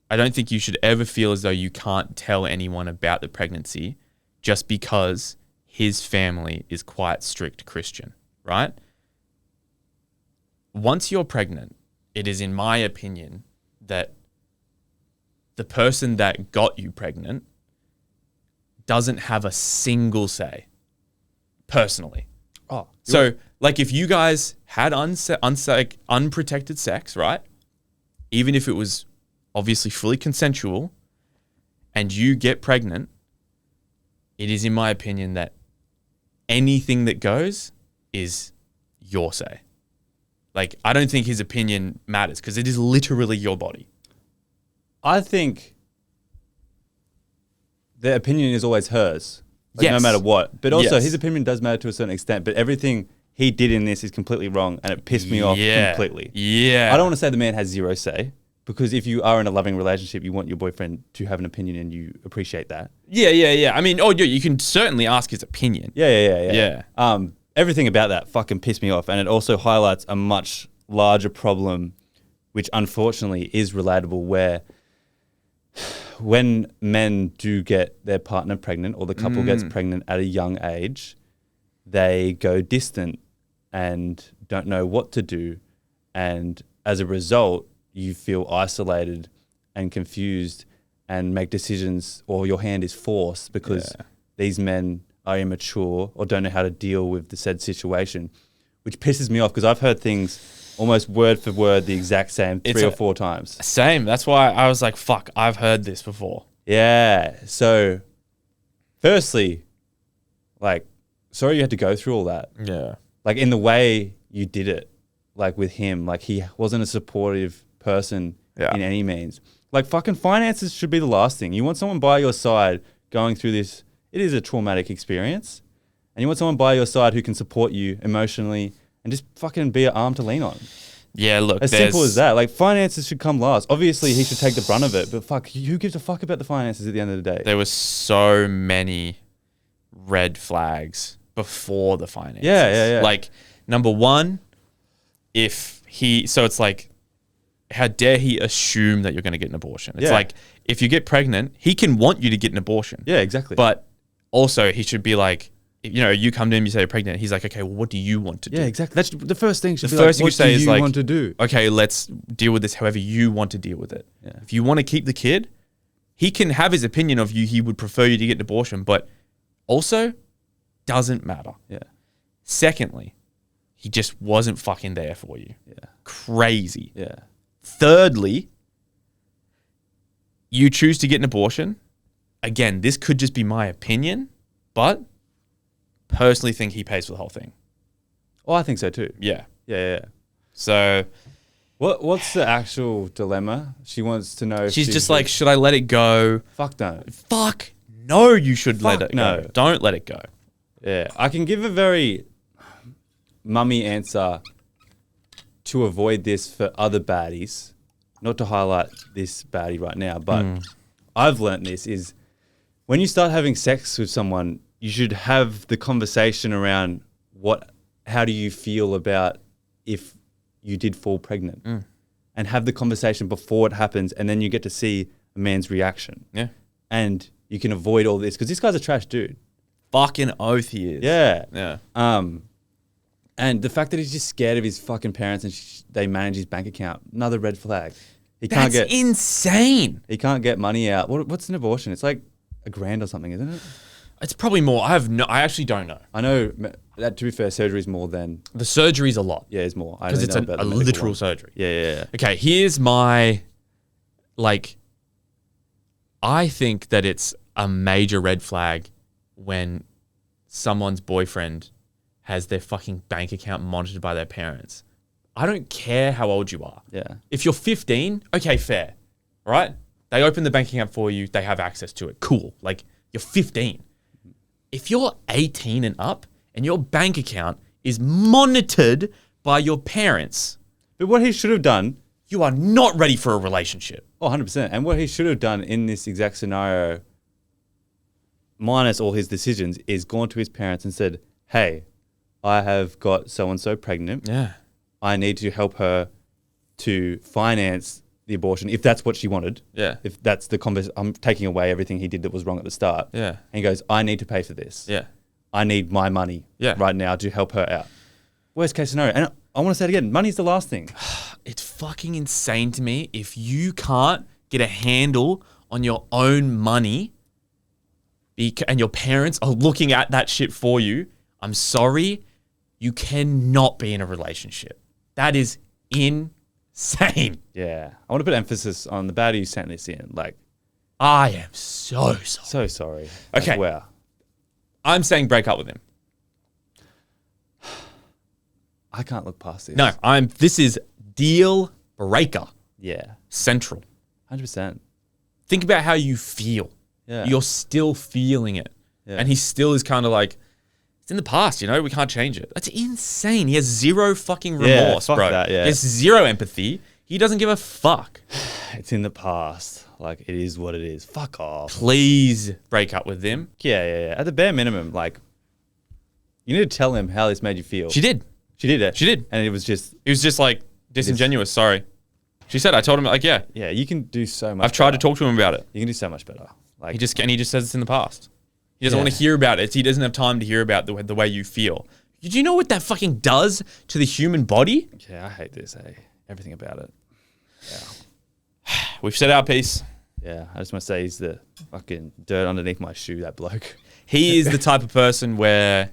I don't think you should ever feel as though you can't tell anyone about the pregnancy just because his family is quite strict Christian, right? Once you're pregnant, it is, in my opinion, that the person that got you pregnant doesn't have a single say, personally. Oh, so, like, if you guys had unprotected sex, right? Even if it was obviously fully consensual, and you get pregnant, it is, in my opinion, that anything that goes is your say. Like, I don't think his opinion matters because it is literally your body. I think the opinion is always hers, like, no matter what. But also, his opinion does matter to a certain extent. But everything he did in this is completely wrong, and it pissed me off completely. Yeah. I don't want to say the man has zero say, because if you are in a loving relationship, you want your boyfriend to have an opinion, and you appreciate that. Yeah. I mean, you can certainly ask his opinion. Yeah. Everything about that fucking pissed me off, and it also highlights a much larger problem, which unfortunately is relatable, where when men do get their partner pregnant, or the couple gets pregnant at a young age, they go distant and don't know what to do, and as a result, you feel isolated and confused and make decisions, or your hand is forced because these men are immature or don't know how to deal with the said situation, which pisses me off because I've heard things almost word for word the exact same 3 or 4 times. Same. That's why I was like, fuck, I've heard this before. Yeah. So, firstly, like, sorry you had to go through all that. Yeah. Like, in the way you did it, like, with him, like, he wasn't a supportive person in any means. Like, fucking finances should be the last thing. You want someone by your side going through this. It is a traumatic experience. And you want someone by your side who can support you emotionally and just fucking be an arm to lean on. Yeah, look. As simple as that. Like, finances should come last. Obviously, he should take the brunt of it. But fuck, who gives a fuck about the finances at the end of the day? There were so many red flags before the finances. Yeah. Like, number one, so it's like, how dare he assume that you're going to get an abortion? It's like, if you get pregnant, he can want you to get an abortion. Yeah, exactly. But also, he should be like, you come to him, you say you're pregnant. He's like, okay, well, what do you want to do? Yeah, exactly. That's the first thing. The first thing you say is like, want to do? Okay, let's deal with this however you want to deal with it. Yeah. If you want to keep the kid, he can have his opinion of you. He would prefer you to get an abortion, but also doesn't matter. Yeah. Secondly, he just wasn't fucking there for you. Yeah. Crazy. Yeah. Thirdly, you choose to get an abortion. Again, this could just be my opinion, but personally think he pays for the whole thing. Oh, I think so too. Yeah. Yeah. So what's the actual dilemma? She wants to know. She's just like, should I let it go? Fuck no. Fuck no, you should let it no. go. Don't let it go. Yeah. I can give a very mummy answer to avoid this for other baddies. Not to highlight this baddie right now, but I've learnt this is when you start having sex with someone, you should have the conversation around how do you feel about if you did fall pregnant and have the conversation before it happens. And then you get to see a man's reaction. Yeah. And you can avoid all this because this guy's a trash dude. Fucking oath he is. Yeah. Yeah. And the fact that he's just scared of his fucking parents and they manage his bank account, another red flag. That's insane. He can't get money out. What's an abortion? It's like $1,000 or something, isn't it? It's probably more. I actually don't know. I know that, to be fair, surgery is more than... The surgery's a lot. Yeah, it's more. Because it's a literal surgery. Yeah. Okay, here's my... Like, I think that it's a major red flag when someone's boyfriend has their fucking bank account monitored by their parents. I don't care how old you are. Yeah. If you're 15, okay, fair. Right? They open the bank account for you. They have access to it. Cool. Like, you're 15. If you're 18 and up and your bank account is monitored by your parents... But what he should have done... You are not ready for a relationship. Oh, 100%. And what he should have done in this exact scenario, minus all his decisions, is gone to his parents and said, hey, I have got so-and-so pregnant. Yeah. I need to help her to finance the abortion, if that's what she wanted. Yeah. If that's the I'm taking away everything he did that was wrong at the start. Yeah. And he goes, I need to pay for this. Yeah. I need my money right now to help her out. Worst case scenario. And I want to say it again, money's the last thing. It's fucking insane to me if you can't get a handle on your own money and your parents are looking at that shit for you. I'm sorry, you cannot be in a relationship. That is insane. Yeah. I want to put emphasis on the baddie who sent this in. Like, I am so sorry. So sorry. Okay. Like, wow. I'm saying break up with him. I can't look past this. No, this is deal breaker. Yeah. Central. 100%. Think about how you feel. Yeah. You're still feeling it. Yeah. And he still is kind of like, it's in the past, we can't change it. That's insane. He has zero fucking remorse, fuck bro. that, yeah. He has zero empathy. He doesn't give a fuck. It's in the past. Like, it is what it is. Fuck off. Please break up with him. Yeah. At the bare minimum, like, you need to tell him how this made you feel. She did. She did it. She did. And it was just... He was just like, disingenuous, sorry. She said, I told him, like, yeah. Yeah, you can do so much I've tried to talk to him about it. You can do so much better. Like, he just says it's in the past. He doesn't want to hear about it. He doesn't have time to hear about the way you feel. Do you know what that fucking does to the human body? Yeah, I hate this, hey. Everything about it. Yeah. We've said our piece. Yeah, I just want to say he's the fucking dirt underneath my shoe, that bloke. he is the type of person where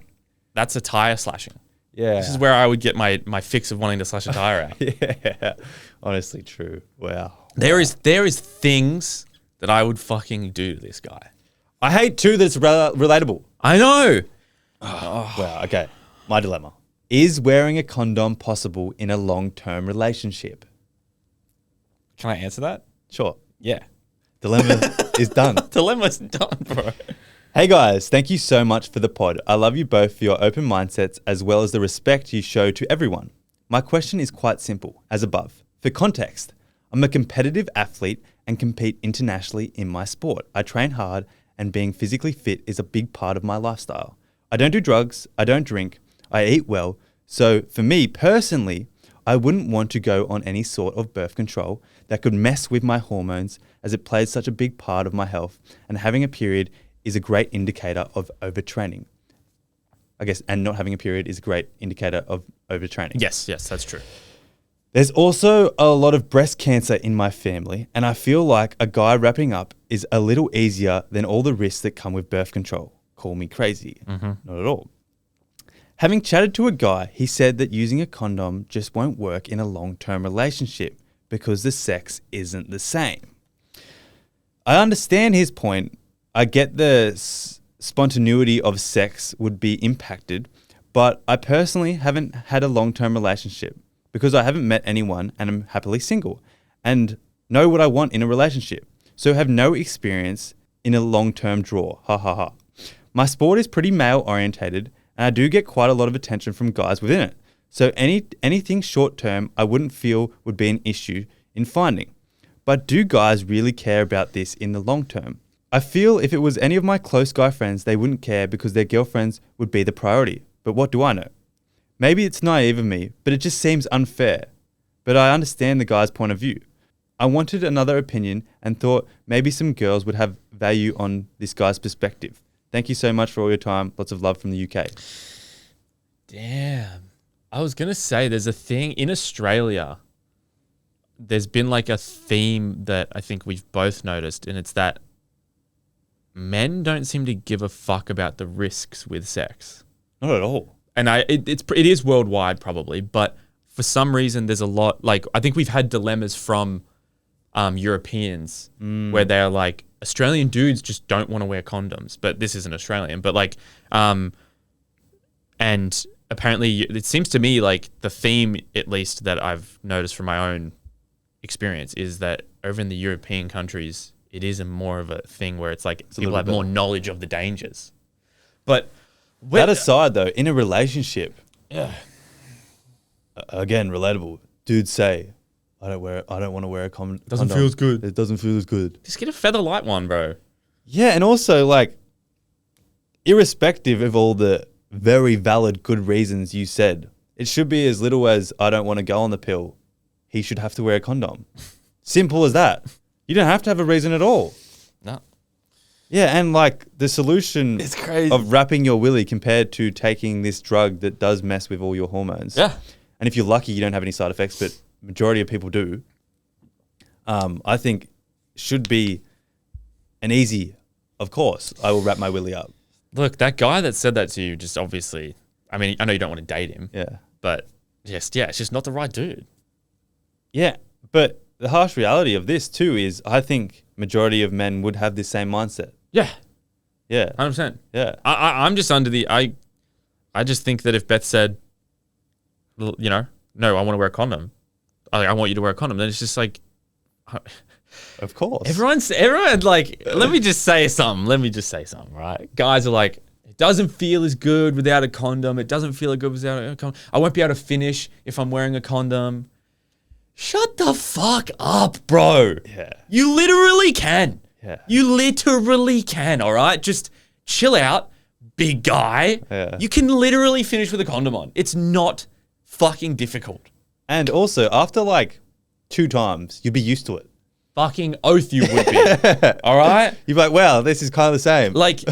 that's a tire slashing. Yeah. This is where I would get my fix of wanting to slash a tire out. Yeah. Honestly true. Wow. There is things that I would fucking do to this guy. I hate too that it's relatable. I know. Wow. Okay. My dilemma. Is wearing a condom possible in a long-term relationship? Can I answer that? Sure. Yeah. Dilemma is done. Dilemma's done, bro. Hey guys, thank you so much for the pod. I love you both for your open mindsets as well as the respect you show to everyone. My question is quite simple, as above. For context, I'm a competitive athlete and compete internationally in my sport. I train hard and being physically fit is a big part of my lifestyle. I don't do drugs, I don't drink, I eat well. So for me personally, I wouldn't want to go on any sort of birth control that could mess with my hormones as it plays such a big part of my health, and having a period is a great indicator of overtraining. I guess, and not having a period is a great indicator of overtraining. Yes, that's true. There's also a lot of breast cancer in my family, and I feel like a guy wrapping up is a little easier than all the risks that come with birth control. Call me crazy. Not at all. Having chatted to a guy, he said that using a condom just won't work in a long-term relationship because the sex isn't the same. I understand his point. I get the spontaneity of sex would be impacted, but I personally haven't had a long-term relationship because I haven't met anyone and I'm happily single and know what I want in a relationship. So have no experience in a long-term draw. Ha ha ha. My sport is pretty male-orientated and I do get quite a lot of attention from guys within it. So anything short-term I wouldn't feel would be an issue in finding. But do guys really care about this in the long term? I feel if it was any of my close guy friends, they wouldn't care because their girlfriends would be the priority. But what do I know? Maybe it's naive of me, but it just seems unfair. But I understand the guy's point of view. I wanted another opinion and thought maybe some girls would have value on this guy's perspective. Thank you so much for all your time. Lots of love from the UK. Damn. I was going to say there's a thing in Australia. There's been like a theme that I think we've both noticed, and it's that men don't seem to give a fuck about the risks with sex. Not at all. And it is worldwide probably, but for some reason there's a lot, like I think we've had dilemmas from Europeans where they're like, Australian dudes just don't want to wear condoms, but this isn't Australian, but like, and apparently it seems to me like the theme, at least that I've noticed from my own experience, is that over in the European countries, it is more of a thing where it's like people have more knowledge of the dangers. But that aside, though, in a relationship, again, relatable. Dudes say, "I don't want to wear a condom. Doesn't feel as good. It doesn't feel as good." Just get a feather light one, bro. Yeah, and also like, irrespective of all the very valid good reasons you said, it should be as little as I don't want to go on the pill. He should have to wear a condom. Simple as that. You don't have to have a reason at all. No. Yeah, and like the solution It's crazy. of wrapping your willy compared to taking this drug that does mess with all your hormones. Yeah. And if you're lucky, you don't have any side effects, but majority of people do. I think should be an easy, of course, I will wrap my willy up. Look, that guy that said that to you, just obviously, I mean, I know you don't want to date him. Yeah. But it's just not the right dude. Yeah, but the harsh reality of this too is I think majority of men would have this same mindset. Yeah. Yeah. 100%. Yeah. I'm just under the, I just think that if Beth said, no, I want to wear a condom. I want you to wear a condom. Then it's just like, Of course. everyone like, let me just say something, right? Guys are like, it doesn't feel as good without a condom. It doesn't feel as good without a condom. I won't be able to finish if I'm wearing a condom. Shut the fuck up, bro. Yeah. You literally can. Yeah. You literally can, all right? Just chill out, big guy. Yeah. You can literally finish with a condom on. It's not fucking difficult. And also, after like 2 times, you'd be used to it. Fucking oath you would be. All right? You'd be like, wow, this is kind of the same. Like,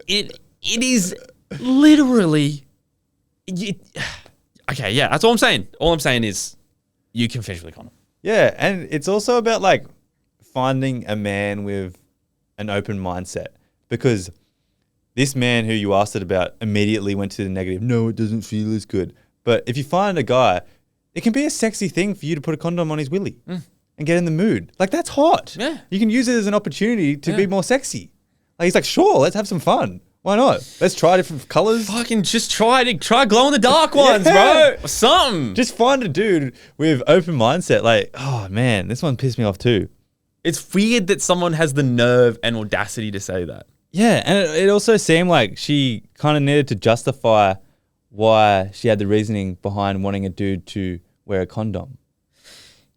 it is literally... okay, yeah, that's all I'm saying. All I'm saying is you can finish with a condom. Yeah, and it's also about like finding a man with an open mindset, because this man who you asked it about immediately went to the negative. No, it doesn't feel as good. But if you find a guy, it can be a sexy thing for you to put a condom on his willy and get in the mood. Like, that's hot. Yeah. You can use it as an opportunity to be more sexy. Like, he's like, sure, let's have some fun. Why not? Let's try different colors. Fucking just try glow in the dark ones, bro. Or something. Just find a dude with open mindset. Like, oh man, this one pissed me off too. It's weird that someone has the nerve and audacity to say that. Yeah, and it also seemed like she kind of needed to justify why she had the reasoning behind wanting a dude to wear a condom.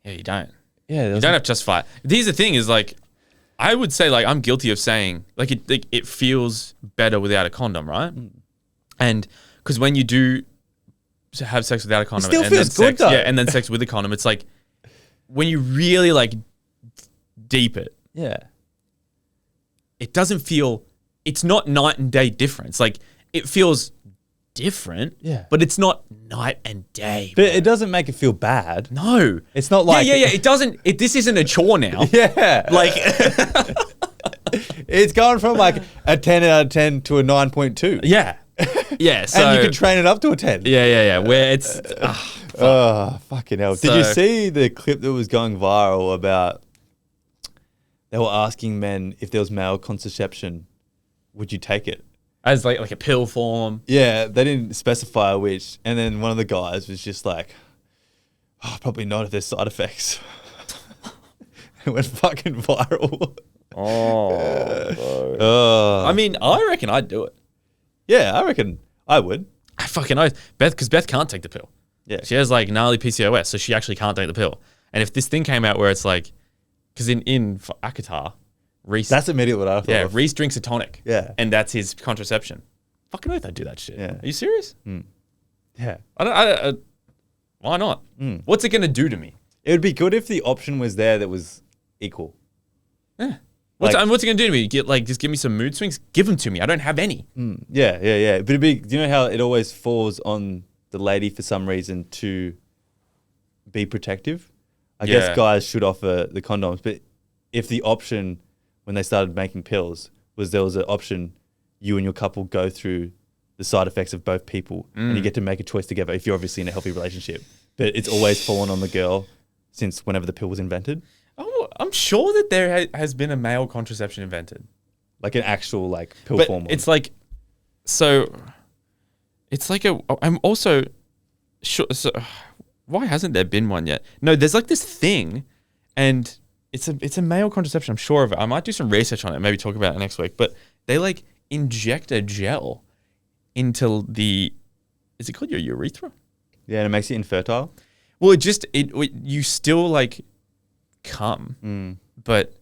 Yeah, you don't. Yeah, you don't have to justify it. Here's the thing: is like, I would say like I'm guilty of saying like it feels better without a condom, right? And because when you do have sex without a condom, still and feels then good though. Yeah, and then sex with a condom, it's like when you really like deep it. Yeah. It doesn't feel. It's not night and day difference. Like it feels different. Yeah. But it's not night and day. But it doesn't make it feel bad. No. It's not like... Yeah. It doesn't... This isn't a chore now. Yeah. Like... It's gone from like a 10 out of 10 to a 9.2. Yeah. Yeah, so... And you can train it up to a 10. Yeah. Where it's... Oh, fucking hell. Did you see the clip that was going viral about... They were asking men if there was male contraception, would you take it? As like a pill form. Yeah, they didn't specify which. And then one of the guys was just like, oh, probably not if there's side effects. It went fucking viral. I mean, I reckon I'd do it. Yeah, I reckon I would. I fucking know. Because Beth can't take the pill. Yeah. She has like gnarly PCOS, so she actually can't take the pill. And if this thing came out where it's like, because in Akatar, Reese... That's immediately what I thought. Yeah, of. Reese drinks a tonic. Yeah. And that's his contraception. Fucking oath I'd do that shit. Yeah. Are you serious? Yeah. Why not? What's it going to do to me? It would be good if the option was there that was equal. Yeah. What's it going to do to me? Just give me some mood swings? Give them to me. I don't have any. Yeah. But it'd be... Do you know how it always falls on the lady for some reason to be protective? I guess guys should offer the condoms, but if the option when they started making pills was there was an option you and your couple go through the side effects of both people and you get to make a choice together if you're obviously in a healthy relationship. But it's always fallen on the girl since whenever the pill was invented. Oh, I'm sure that there has been a male contraception invented. Like an actual like pill form. It's like, so it's like I'm also sure. So, why hasn't there been one yet? No, there's like this thing, and it's a male contraception. I'm sure of it. I might do some research on it, maybe talk about it next week. But they like inject a gel into is it called your urethra? Yeah, and it makes you infertile. Well, you still like come, but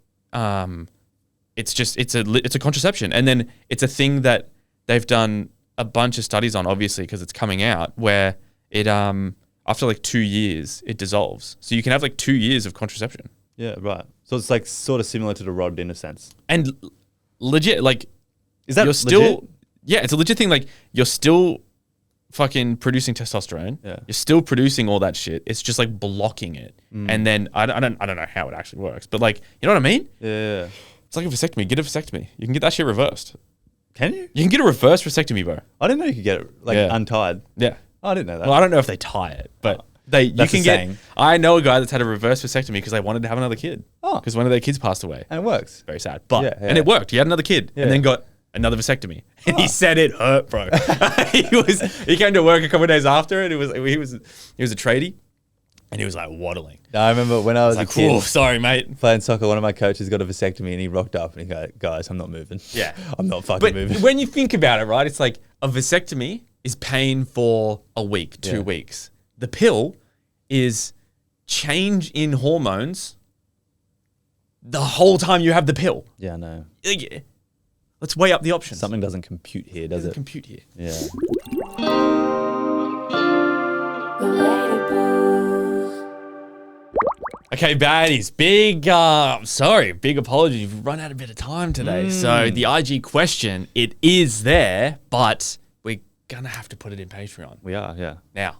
it's a contraception, and then it's a thing that they've done a bunch of studies on, obviously, because it's coming out where it after like 2 years, it dissolves. So you can have like 2 years of contraception. Yeah, right. So it's like sort of similar to the rod in a sense. And legit, like, is that you're still, legit? Yeah, it's a legit thing. Like, you're still fucking producing testosterone. Yeah. You're still producing all that shit. It's just like blocking it. And then I don't know how it actually works, but like, you know what I mean? Yeah. It's like a vasectomy. Get a vasectomy. You can get that shit reversed. Can you? You can get a reverse vasectomy, bro. I didn't know you could get it untied. Yeah. Oh, I didn't know that. Well, I don't know if they tie it, but you can get. I know a guy that's had a reverse vasectomy because they wanted to have another kid. Oh. Because one of their kids passed away. And it works. Very sad, but and it worked. He had another kid and then got another vasectomy, and he said it hurt, bro. He came to work a couple of days after, and he was a tradie, and he was like waddling. I remember when I was like, a kid, sorry, mate. Playing soccer, one of my coaches got a vasectomy, and he rocked up and he go, "Guys, I'm not moving. Yeah, I'm not fucking moving." But when you think about it, right, it's like a vasectomy is pain for a week, 2 weeks. The pill is change in hormones the whole time you have the pill. Yeah, I know. Let's weigh up the options. Something doesn't compute here, does it? Compute here. Yeah. Okay, baddies, big apology. We've run out a bit of time today. So the IG question, it is there, but we're going to have to put it in Patreon. We are, yeah. Now,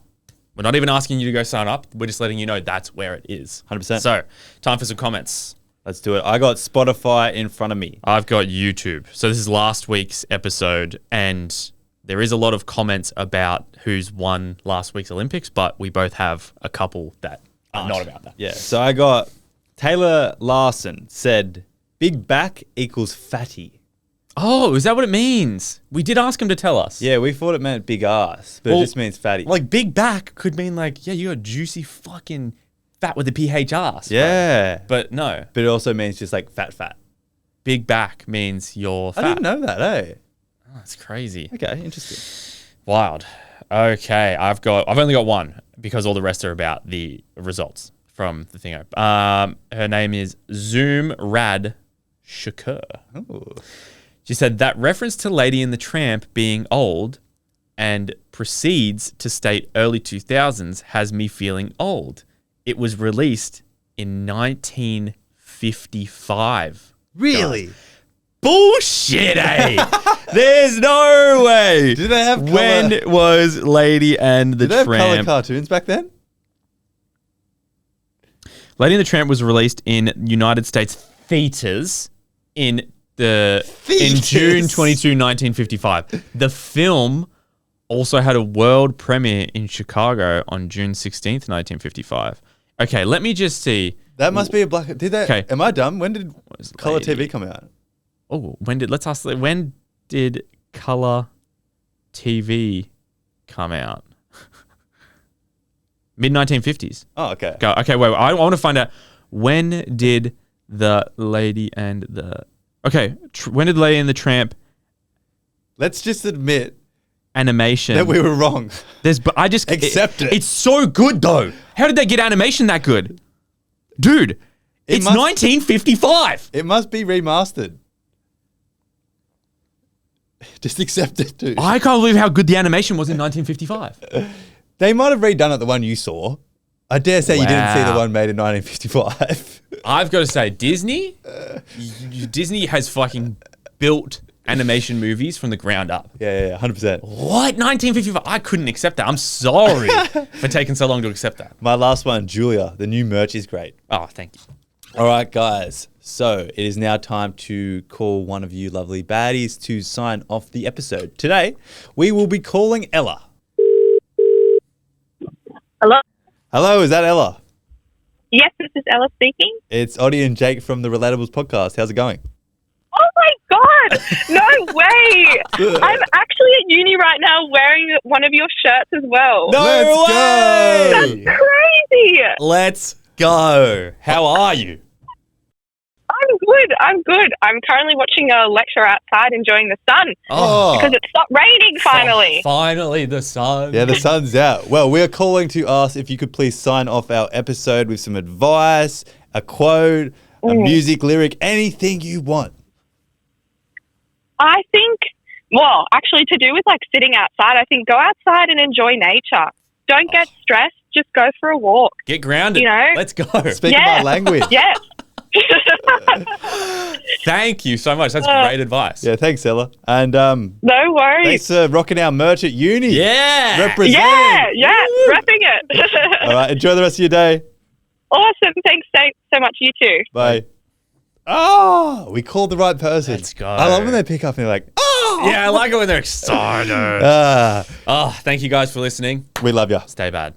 we're not even asking you to go sign up. We're just letting you know that's where it is. 100%. So, time for some comments. Let's do it. I got Spotify in front of me. I've got YouTube. So this is last week's episode, and there is a lot of comments about who's won last week's Olympics, but we both have a couple that are not about that. Yeah. So I got Taylor Larson said, big back equals fatty. Oh, is that what it means? We did ask him to tell us. Yeah, we thought it meant big ass, but it just means fatty. Like big back could mean like, yeah, you got juicy fucking fat with a PH ass. Yeah. Right? But no. But it also means just like fat. Big back means you're fat. I didn't know that, eh? Oh, that's crazy. Okay, interesting. Wild. Okay, I've only got one because all the rest are about the results from the thing. Her name is Zoom Rad Shakur. Ooh. She said that reference to Lady and the Tramp being old and proceeds to state early 2000s has me feeling old. It was released in 1955. Really? Guys. Bullshit, eh? There's no way. Did they have color? When was Lady and the Did they have color Tramp? cartoons back then? Lady and the Tramp was released in United States theaters in June 22, 1955. The film also had a world premiere in Chicago on June 16th, 1955. Okay, let me just see. That must be a black. Did that? Okay. Am I dumb? When did color Lady? TV come out? Oh, when did color TV come out? Mid 1950s. Oh, okay. Go. Okay, wait. I want to find out when did the Lady and the when did Lady and the Tramp Let's just admit animation that we were wrong. I just Accept it. It's so good though. How did they get animation that good, dude? It's 1955. It must be remastered. Just accept it, dude. I can't believe how good the animation was in 1955. They might have redone it, the one you saw. I dare say you didn't see the Wow. one made in 1955. I've got to say, Disney has fucking built animation movies from the ground up. Yeah, 100%. What? 1955? I couldn't accept that. I'm sorry for taking so long to accept that. My last one, Julia. The new merch is great. Oh, thank you. All right, guys. So it is now time to call one of you lovely baddies to sign off the episode. Today, we will be calling Ella. Hello? Hello, is that Ella? Yes, this is Ella speaking. It's Ottie and Jake from the Relatables podcast. How's it going? Oh my God! No way! I'm actually at uni right now wearing one of your shirts as well. Let's go! That's crazy! Let's go. How are you? I'm good. I'm currently watching a lecture outside enjoying the sun because it stopped raining finally. Finally, the sun. Yeah, the sun's out. Well, we're calling to ask if you could please sign off our episode with some advice, a quote, a music lyric, anything you want. I think, well, actually to do with like sitting outside, I think go outside and enjoy nature. Don't get stressed. Just go for a walk. Get grounded. You know? Let's go. Speak my language. Yes. Thank you so much. That's great advice. Yeah, thanks, Ella. And No worries. thanks for rocking our merch at uni. Yeah. Represent. Yeah, repping it. All right, enjoy the rest of your day. Awesome. Thanks so much. You too. Bye. Oh, we called the right person. Let's go. I love when they pick up and they're like, oh. Yeah, I like it when they're excited. Ah, Oh, thank you guys for listening. we love you. Stay bad.